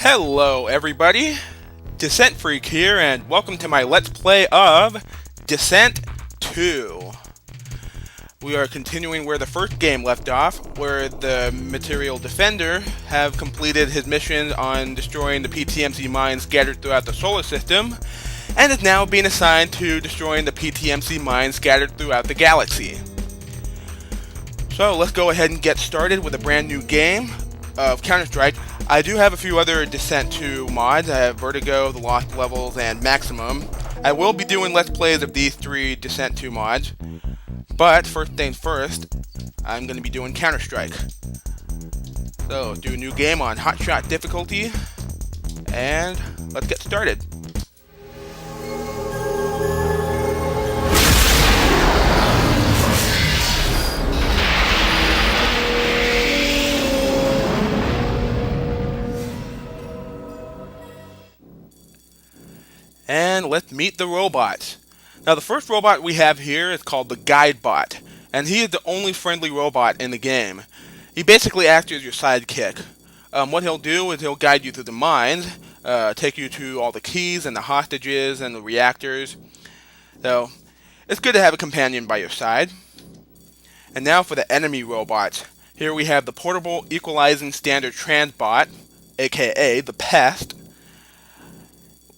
Hello everybody, Descent Freak here, and welcome to my Let's Play of Descent 2. We are continuing where the first game left off, where the Material Defender have completed his mission on destroying the PTMC mines scattered throughout the solar system, and is now being assigned to destroying the PTMC mines scattered throughout the galaxy. So let's go ahead and get started with a brand new game of Counter-Strike. I do have a few other Descent 2 mods. I have Vertigo, the Lost Levels, and Maximum. I will be doing Let's Plays of these three Descent 2 mods. But first things first, I'm going to be doing Counter-Strike. So, do a new game on Hotshot difficulty, and let's get started. And let's meet the robots. Now the first robot we have here is called the Guide Bot, and he is the only friendly robot in the game. He basically acts as your sidekick. What he'll do is he'll guide you through the mines, take you to all the keys and the hostages and the reactors. So it's good to have a companion by your side. And now for the enemy robots. Here we have the Portable Equalizing Standard Transbot, aka the Pest.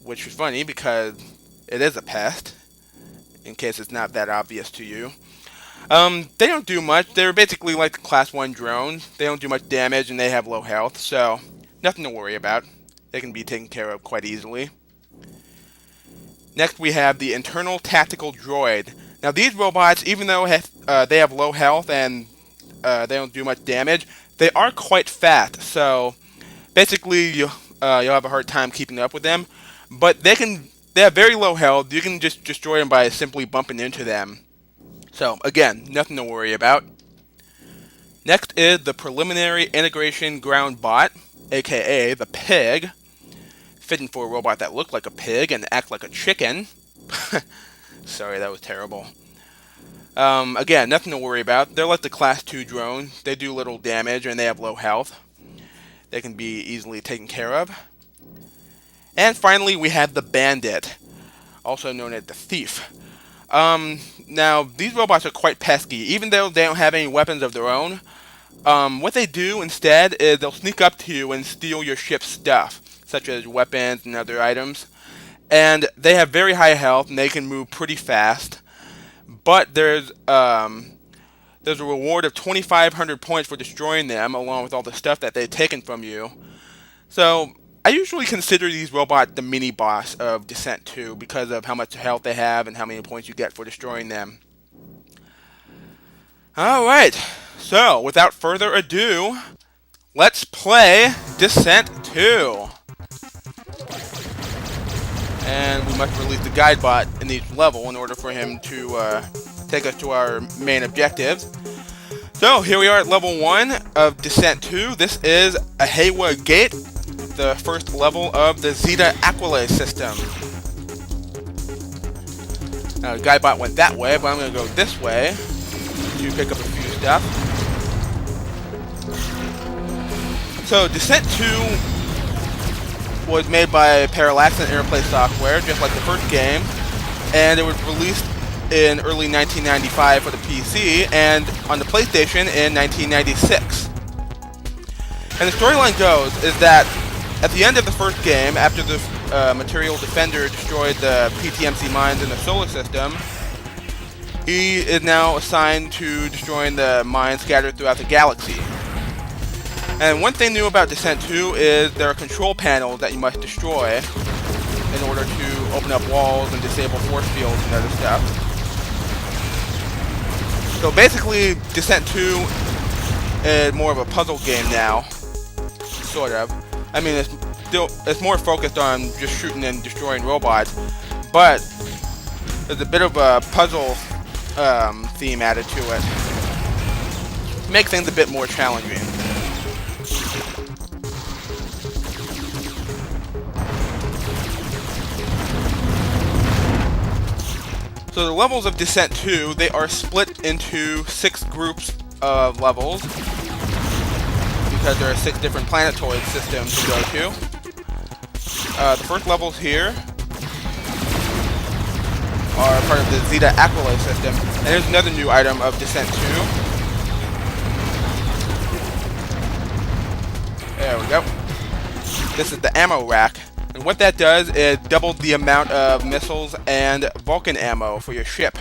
Which is funny because it is a pest, in case it's not that obvious to you. They don't do much. They're basically like the Class 1 drones. They don't do much damage and they have low health, so nothing to worry about. They can be taken care of quite easily. Next we have the Internal Tactical Droid. Now these robots, even though they have low health and they don't do much damage, they are quite fast, so basically you'll have a hard time keeping up with them. But they have very low health. You can just destroy them by simply bumping into them. So, again, nothing to worry about. Next is the Preliminary Integration Ground Bot, aka the Pig. Fitting for a robot that looked like a pig and act like a chicken. Sorry, that was terrible. Again, nothing to worry about. They're like the Class 2 drone. They do little damage and they have low health. They can be easily taken care of. And finally, we have the Bandit, also known as the Thief. Now, these robots are quite pesky, even though they don't have any weapons of their own. What they do instead is they'll sneak up to you and steal your ship's stuff, such as weapons and other items. And they have very high health, and they can move pretty fast. But there's a reward of 2,500 points for destroying them, along with all the stuff that they've taken from you. So I usually consider these robots the mini-boss of Descent 2 because of how much health they have and how many points you get for destroying them. Alright, so without further ado, let's play Descent 2. And we must release the Guide Bot in each level in order for him to take us to our main objectives. So here we are at level 1 of Descent 2. This is Ahayweh Gate, the first level of the Zeta Ahayweh system. Now, the Guidebot went that way, but I'm going to go this way to pick up a few stuff. So, Descent 2 was made by Parallax and Airplay Software, just like the first game, and it was released in early 1995 for the PC and on the PlayStation in 1996. And the storyline goes is that at the end of the first game, after the Material Defender destroyed the PTMC mines in the solar system, he is now assigned to destroying the mines scattered throughout the galaxy. And one thing new about Descent 2 is there are control panels that you must destroy in order to open up walls and disable force fields and other stuff. So basically, Descent 2 is more of a puzzle game now, sort of. I mean, it's more focused on just shooting and destroying robots, but there's a bit of a puzzle theme added to it to make things a bit more challenging. So the levels of Descent 2, they are split into 6 groups of levels, because there are 6 different planetoid systems to go to. The first levels here are part of the Zeta Ahayweh system. And here's another new item of Descent 2. There we go. This is the ammo rack. And what that does is double the amount of missiles and Vulcan ammo for your ship.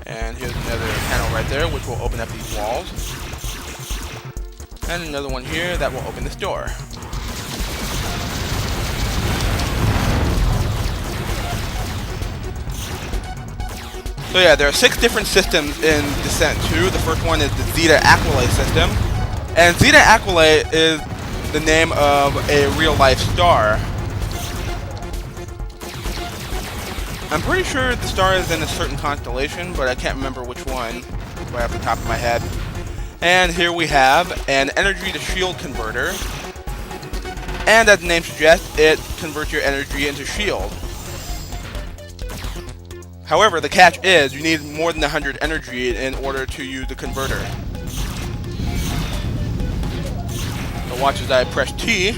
And here's another panel right there, which will open up these walls. And another one here that will open this door. So yeah, there are 6 different systems in Descent 2. The first one is the Zeta Ahayweh system. And Zeta Ahayweh is the name of a real-life star. I'm pretty sure the star is in a certain constellation, but I can't remember which one right off the top of my head. And here we have an energy to shield converter. And as the name suggests, it converts your energy into shield. However, the catch is you need more than 100 energy in order to use the converter. So watch as I press T.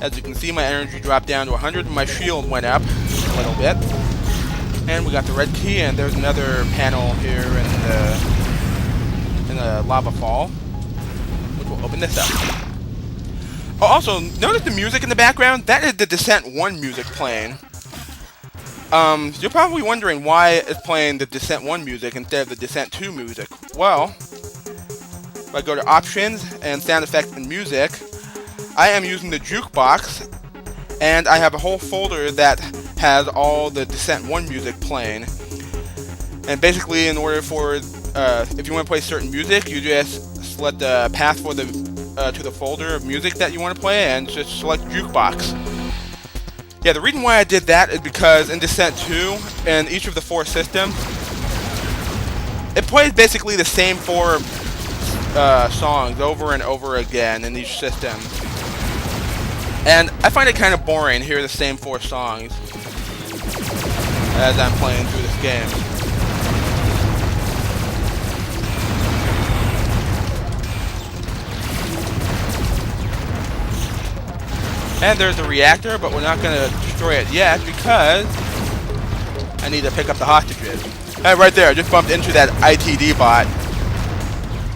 As you can see, my energy dropped down to 100 and my shield went up a little bit. And we got the red key, and there's another panel here in the lava fall, which will open this up. Oh, also, notice the music in the background? That is the Descent 1 music playing. You're probably wondering why it's playing the Descent 1 music instead of the Descent 2 music. Well, if I go to Options and Sound Effects and Music, I am using the jukebox, and I have a whole folder that has all the Descent 1 music playing. And basically, in order for, if you want to play certain music, you just select the path for the to the folder of music that you want to play, and just select jukebox. Yeah, the reason why I did that is because in Descent 2, in each of the 4 systems, it plays basically the same 4 songs over and over again in each system. And I find it kind of boring to hear the same 4 songs as I'm playing through this game. And there's the reactor, but we're not going to destroy it yet because I need to pick up the hostages. And right there, I just bumped into that ITD bot,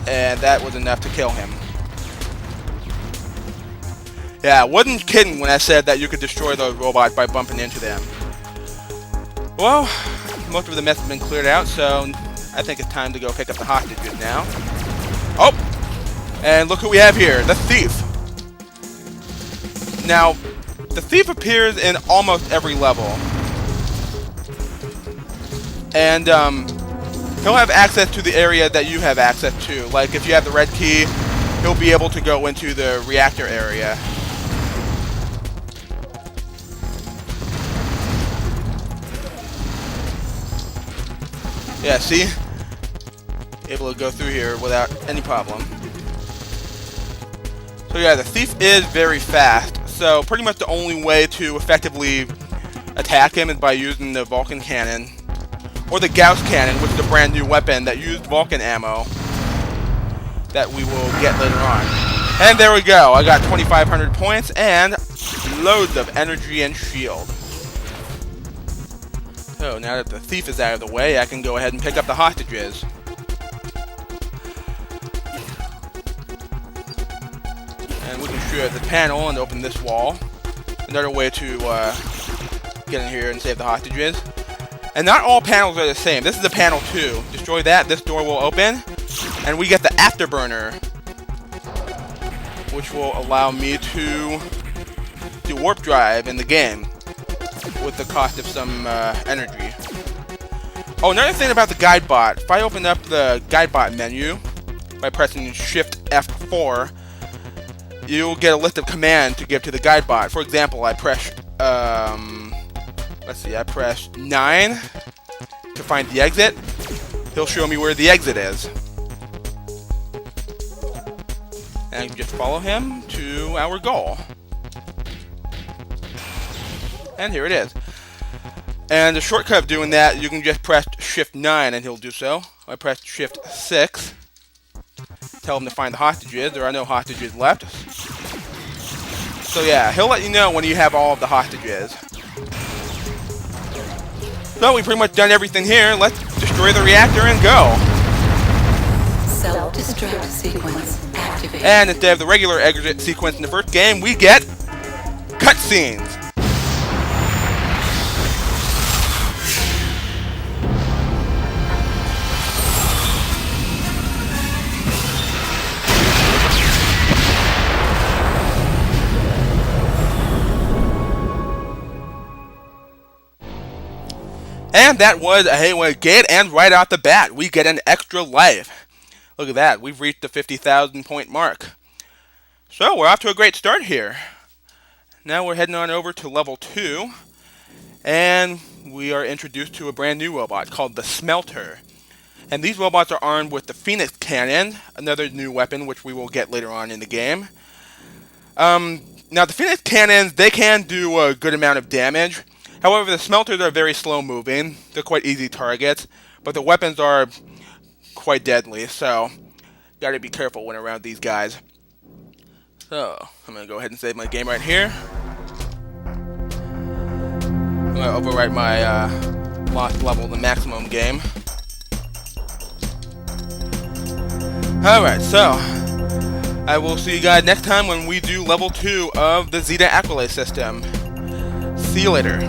and that was enough to kill him. Yeah, I wasn't kidding when I said that you could destroy those robots by bumping into them. Well, most of the mess has been cleared out, so I think it's time to go pick up the hostages now. Oh! And look who we have here, the thief. Now, the thief appears in almost every level. And he'll have access to the area that you have access to. Like if you have the red key, he'll be able to go into the reactor area. Yeah, see? Able to go through here without any problem. So yeah, the thief is very fast. So pretty much the only way to effectively attack him is by using the Vulcan cannon. Or the Gauss cannon, which is a brand new weapon that used Vulcan ammo that we will get later on. And there we go. I got 2,500 points and loads of energy and shield. So now that the thief is out of the way, I can go ahead and pick up the hostages. And we can shoot at the panel and open this wall. Another way to get in here and save the hostages. And not all panels are the same. This is the panel 2. Destroy that, this door will open. And we get the afterburner, which will allow me to do warp drive in the game with the cost of some energy. Oh, another thing about the guide bot. If I open up the guide bot menu by pressing Shift F4, you'll get a list of commands to give to the guide bot. For example, I press, I press 9 to find the exit. He'll show me where the exit is. And I can just follow him to our goal. And here it is. And the shortcut of doing that, you can just press Shift 9 and he'll do so. I press Shift 6. tell him to find the hostages. There are no hostages left. So yeah, he'll let you know when you have all of the hostages. So we've pretty much done everything here. Let's destroy the reactor and go. Self-destruct sequence activated. And instead of the regular exit sequence in the first game, we get cutscenes. And that was Ahayweh Gate, and right off the bat, we get an extra life. Look at that, we've reached the 50,000 point mark. So, we're off to a great start here. Now we're heading on over to level 2, and we are introduced to a brand new robot called the Smelter. And these robots are armed with the Phoenix Cannon, another new weapon which we will get later on in the game. Now the Phoenix Cannons, they can do a good amount of damage. However, the Smelters are very slow moving. They're quite easy targets, but the weapons are quite deadly, so gotta be careful when around these guys. So, I'm gonna go ahead and save my game right here. I'm gonna overwrite my lost level, the maximum game. Alright, so I will see you guys next time when we do level 2 of the Zeta Ahayweh system. See you later.